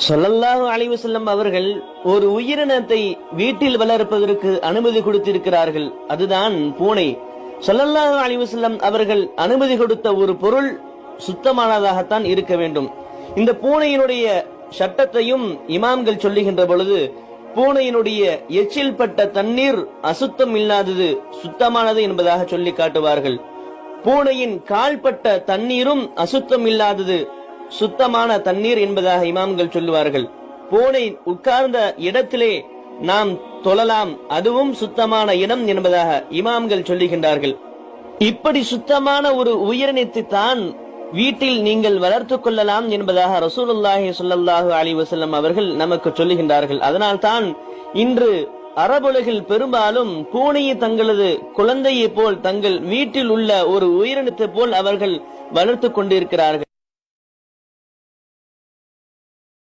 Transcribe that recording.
ஸல்லல்லாஹு அலைஹி வஸல்லம் அவர்கள் ஒரு உயிரினத்தை வீட்டில் வளர்ப்பதற்கு அனுமதி கொடுத்திருக்கிறார்கள். அதுதான் பூனை. ஸல்லல்லாஹு அலைஹி வஸல்லம் அவர்கள் அனுமதி கொடுத்த ஒரு பொருள் சுத்தமானதாகத்தான் இருக்க வேண்டும். இந்த பூனையினுடைய சட்டத்தையும் இமாம்கள் சொல்லுகின்ற பொழுது, பூனையினுடைய எச்சில் பட்ட தண்ணீர் அசுத்தம் இல்லாதது சுத்தமானது என்பதாக சொல்லி காட்டுவார்கள். பூனையின் கால்பட்ட தண்ணீரும் அசுத்தம் இல்லாதது சுத்தமான தண்ணீர் என்பதாக இமாம்கள் சொல்லுவார்கள். பூனை உட்கார்ந்த இடத்திலே நாம் தொழலாம், அதுவும் சுத்தமான இடம் என்பதாக இமாம்கள் சொல்லுகின்றார்கள். இப்படி சுத்தமான ஒரு உயிரினத்தை தான் வீட்டில் நீங்கள் வளர்த்துக் கொள்ளலாம் என்பதாக ரசூலுல்லாஹி ஸல்லல்லாஹு அலைஹி வஸல்லம் அவர்கள் நமக்கு சொல்லுகின்றார்கள். அதனால் தான் இன்று அரபுலகில் பெரும்பாலும் பூனையை தங்களது குழந்தையை போல், தங்கள் வீட்டில் உள்ள ஒரு உயிரினத்தை போல் அவர்கள் வளர்த்துக் கொண்டிருக்கிறார்கள்.